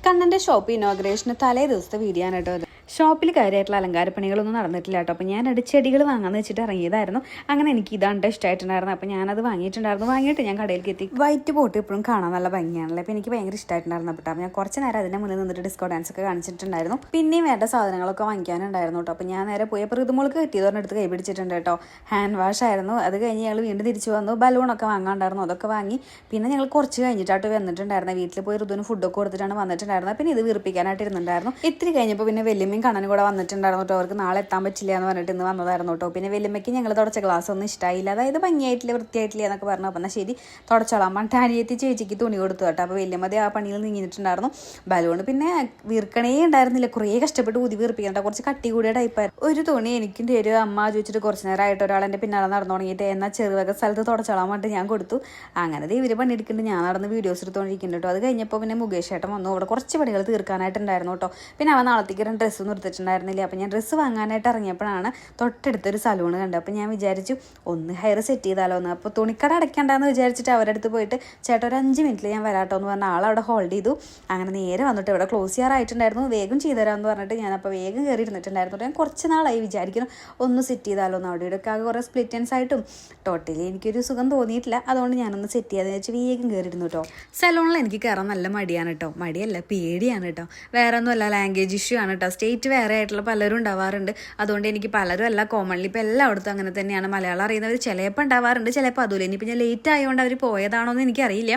കണ്ണൻ്റെ ഷോപ്പ് ഇനോഗ്രേഷന് തലേ ദിവസത്തെ വീഡിയോ ആണ് കേട്ടോ അത്. ഷോപ്പിൽ കാര്യമായിട്ടുള്ള അലങ്കാരപ്പണികളൊന്നും നടന്നിട്ടില്ല കേട്ടോ. അപ്പോൾ ഞാനത് ചെടികൾ വാങ്ങാമെന്ന് വെച്ചിട്ട് ഇറങ്ങിയതായിരുന്നു. അങ്ങനെ എനിക്ക് ഇതാണ് ഇഷ്ടമായിട്ടുണ്ടായിരുന്നു. അപ്പോൾ ഞാനത് വാങ്ങിയിട്ട് ഞാൻ കടയിലേക്ക് എത്തി. വൈറ്റ് പോട്ട് ഇപ്പോഴും കാണാൻ നല്ല ഭംഗിയാണല്ലോ. അപ്പോൾ എനിക്ക് ഭയങ്കര ഇഷ്ടമായിട്ടുണ്ടായിരുന്നു. അപ്പോൾ ഞാൻ കുറച്ച് നേരം അതിൻ്റെ മുന്നിൽ നിന്നിട്ട് ഡിസ്കോ ഡാൻസ് ഒക്കെ കാണിച്ചിട്ടുണ്ടായിരുന്നു. പിന്നെയും വേണ്ട സാധനങ്ങളൊക്കെ വാങ്ങിക്കാനുണ്ടായിരുന്നു കേട്ടോ. അപ്പോൾ ഞാൻ നേരെ പോയപ്പോൾ ഋതുമോൾക്ക് കിട്ടിയതോടെ എടുത്ത് കൈ പിടിച്ചിട്ടുണ്ട് കേട്ടോ. ഹാൻഡ് വാഷ് ആയിരുന്നു. അത് കഴിഞ്ഞ് ഞങ്ങൾ വീണ്ടും തിരിച്ചു വന്നു. ബലൂണൊക്കെ വാങ്ങാണ്ടായിരുന്നു, അതൊക്കെ വാങ്ങി. പിന്നെ ഞങ്ങൾ കുറച്ച് കഴിഞ്ഞിട്ടായിട്ട് വന്നിട്ടുണ്ടായിരുന്നു. വീട്ടിൽ പോയി ഋതുവിന് ഫുഡൊക്കെ കൊടുത്തിട്ടാണ് വന്നിട്ടുണ്ടായിരുന്നത്. പിന്നെ ഇത് വീർപ്പിക്കാനായിട്ട് ഇരുന്നുണ്ടായിരുന്നു. ഇത്തിരി കഴിഞ്ഞപ്പോൾ പിന്നെ വലിയമ്മയും കണ്ണനും കൂടെ വന്നിട്ടുണ്ടായിരുന്നു കേട്ടോ. അവർക്ക് നാളെ എത്താൻ പറ്റില്ല എന്ന് പറഞ്ഞിട്ട് ഇന്ന് വന്നതായിരുന്നു കേട്ടോ. പിന്നെ വലിയമ്മയ്ക്ക് ഞങ്ങൾ തുടച്ച ഗ്ലാസ് ഒന്നും ഇഷ്ടമായില്ല, അതായത് ഭംഗിയായിട്ടില്ല, വൃത്തിയായിട്ടില്ല എന്നൊക്കെ പറഞ്ഞു. അപ്പം എന്നാൽ ശരി തുടച്ചോളാം പറഞ്ഞിട്ട് അനിയത്തി ചേച്ചിക്ക് തുണി കൊടുത്തു കേട്ടോ. അപ്പോൾ വലിയമ്മതി ആ പണിയിൽ നീങ്ങിയിട്ടുണ്ടായിരുന്നു. ബലൂണ് പിന്നെ വീർക്കണേ ഉണ്ടായിരുന്നില്ല, കുറേ കഷ്ടപ്പെട്ട് ഊതി വീർപ്പിക്കണ്ട, കുറച്ച് കട്ടി കൂടിയ ടൈപ്പായിരുന്നു. ഒരു തുണി എനിക്കും തരും അമ്മ ചോദിച്ചിട്ട് കുറച്ച് നേരമായിട്ട് ഒരാൾ എൻ്റെ പിന്നാലെ നടന്നു തുടങ്ങിയിട്ട് എന്നാൽ ചെറുവക സ്ഥലത്ത് തുടച്ചോളാൻ പറഞ്ഞിട്ട് ഞാൻ കൊടുത്തു. അങ്ങനെ ഇവർ പണിയെടുക്കുന്നുണ്ട്, ഞാൻ നടന്ന് വീഡിയോസ് എടുത്തുകൊണ്ടിരിക്കുന്നുണ്ട് കേട്ടോ. അത് കഴിഞ്ഞപ്പോൾ പിന്നെ മുകേഷ് ഏട്ടൻ വന്നു. അവിടെ കുറച്ച് പണികൾ തീർക്കാനായിട്ടുണ്ടായിരുന്നു കേട്ടോ. പിന്നെ അവൻ നാളത്തേക്ക് ഡ്രസ്സൊന്നും എടുത്തിട്ടുണ്ടായിരുന്നില്ല. അപ്പോൾ ഞാൻ ഡ്രസ്സ് വാങ്ങാനായിട്ട് ഇറങ്ങിയപ്പോഴാണ് തൊട്ടടുത്തൊരു സലൂണ് കണ്ടത്. അപ്പോൾ ഞാൻ വിചാരിച്ചു ഒന്ന് ഹെയർ സെറ്റ് ചെയ്താലോ എന്ന്. അപ്പോൾ തുണിക്കട അടയ്ക്കണ്ടെന്ന് വിചാരിച്ചിട്ട് അവരുടെ അടുത്ത് പോയിട്ട് ചേട്ടാ ഒരു 5 മിനിറ്റിൽ ഞാൻ വരാട്ടോ എന്ന് പറഞ്ഞ ആളവിടെ ഹോൾഡ് ചെയ്തു. അങ്ങനെ നേരെ വന്നിട്ട് ഇവിടെ ക്ലോസ് ചെയ്യാറായിട്ടുണ്ടായിരുന്നു, വേഗം ചെയ്തു തരാമെന്ന് പറഞ്ഞിട്ട് ഞാനപ്പോൾ വേഗം കയറി ഇരുന്നിട്ടുണ്ടായിരുന്നു. ഞാൻ കുറച്ച് നാളായി വിചാരിക്കണം ഒന്ന് സെറ്റ് ചെയ്താലോ എന്ന്. അവിടെ ഇവിടെയൊക്കെ ആകെ കുറേ സ്പ്ലിറ്റൻസ് ആയിട്ടും ടോട്ടലി എനിക്കൊരു സുഖം തോന്നിയിട്ടില്ല. അതുകൊണ്ട് ഞാനൊന്ന് സെറ്റ് ചെയ്യാതെന്ന് വെച്ച് വേഗം കയറിയിരുന്നു കേട്ടോ. സലൂണിൽ എനിക്ക് കയറാൻ നല്ല മടിയാണ് കേട്ടോ. മടിയല്ല, പേടിയാണ് കേട്ടോ. വേറെ ഒന്നുമല്ല, ലാംഗ്വേജ് ഇഷ്യൂ ആണ് കേട്ടോ. സ്റ്റേറ്റ് വേറെ ആയിട്ടുള്ള പലരും ഉണ്ടാവാറുണ്ട്. അതുകൊണ്ട് എനിക്ക് പലരും അല്ല, കോമൺലി ഇപ്പോൾ എല്ലായിടത്തും അങ്ങനെ തന്നെയാണ്. മലയാളം അറിയുന്നവർ ചിലപ്പോൾ ഉണ്ടാവാറുണ്ട്, ചിലപ്പോൾ അതുമില്ല. ഇനിയിപ്പോൾ ഞാൻ ലേറ്റ് ആയതുകൊണ്ട് അവർ പോയതാണോ എന്ന് എനിക്കറിയില്ല.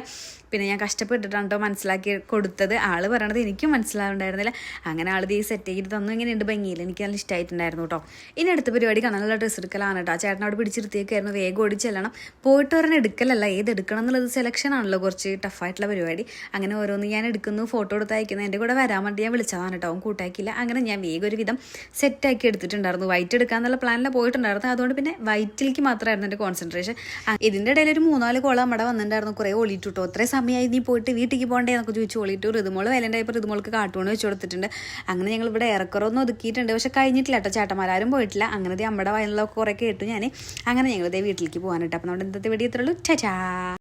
പിന്നെ ഞാൻ കഷ്ടപ്പെട്ടിട്ടാണ് കേട്ടോ മനസ്സിലാക്കി കൊടുത്തത്. ആൾ പറയണത് എനിക്കും മനസ്സിലാവുണ്ടായിരുന്നില്ല. അങ്ങനെ ആൾ ഈ സെറ്റ് ചെയ്ത് തന്നു. ഇങ്ങനെയുണ്ട് ഭംഗിയില്ല, എനിക്ക് നല്ല ഇഷ്ടമായിട്ടുണ്ടായിരുന്നു കേട്ടോ. ഇനി അടുത്ത പരിപാടി കണ്ണനുള്ള ഡ്രസ്സ് എടുക്കലാണ് കേട്ടോ. ആ ചേട്ടൻ അവിടെ പിടിച്ചിരുത്തിയൊക്കെയായിരുന്നു, വേഗം ഓടിച്ചെല്ലണം. പോയിട്ട് ഒരെണ്ണം എടുക്കലല്ല, ഏത് എടുക്കണം എന്നുള്ളത് സെലക്ഷൻ ആണല്ലോ കുറച്ച് ടഫായിട്ടുള്ള പരിപാടി. അങ്ങനെ ഓരോന്ന് ഞാൻ എടുക്കുന്നു, ഫോട്ടോ എടുത്ത് അയക്കുന്നു. എൻ്റെ കൂടെ വരാൻ വേണ്ടി ഞാൻ വിളിച്ചതാണ് കേട്ടോ, അവൻ കൂട്ടാക്കിയില്ല. അങ്ങനെ ഞാൻ വേഗം ഒരു വിധം സെറ്റാക്കി എടുത്തിട്ടുണ്ടായിരുന്നു. വൈറ്റ് എടുക്കാന്നുള്ള പ്ലാനിൽ പോയിട്ടുണ്ടായിരുന്നു. അതുകൊണ്ട് പിന്നെ വൈറ്റിലേക്ക് മാത്രമായിരുന്നു എൻ്റെ കോൺസെൻട്രേഷൻ. ഇതിൻ്റെ ഇടയിൽ ഒരു 3-4 കോളം നമ്മുടെ വന്നിട്ടുണ്ടായിരുന്നു. കുറേ ഒളിയിട്ടു കേട്ടോ. അത്രയും സമയമായി നീ പോയിട്ട് വീട്ടിലേക്ക് പോകണ്ടേ എന്നൊക്കെ ചോദിച്ചു ഒളിയിട്ടു. ഋതുമോള് വൈലൻ്റായപ്പോൾ ഋതുമോൾക്ക് കാർട്ടൂൺ വെച്ച് കൊടുത്തിട്ടുണ്ട്. അങ്ങനെ ഞങ്ങൾ ഇവിടെ ഏറെക്കുറൊന്നും ഒതുക്കിയിട്ടുണ്ട്. പക്ഷെ കഴിഞ്ഞിട്ടില്ല കേട്ടോ, ചേട്ടന്മാരും പോയിട്ടില്ല. അങ്ങനെ നമ്മുടെ വയലിലൊക്കെ കുറേ കേട്ടു ഞാൻ. അങ്ങനെ ഞങ്ങൾ വീട്ടിലേക്ക് പോകാനായിട്ട്. അപ്പം നമ്മുടെ ഇന്നത്തെ വീഡിയോ ഇത്രയുള്ളൂ. ടാറ്റാ.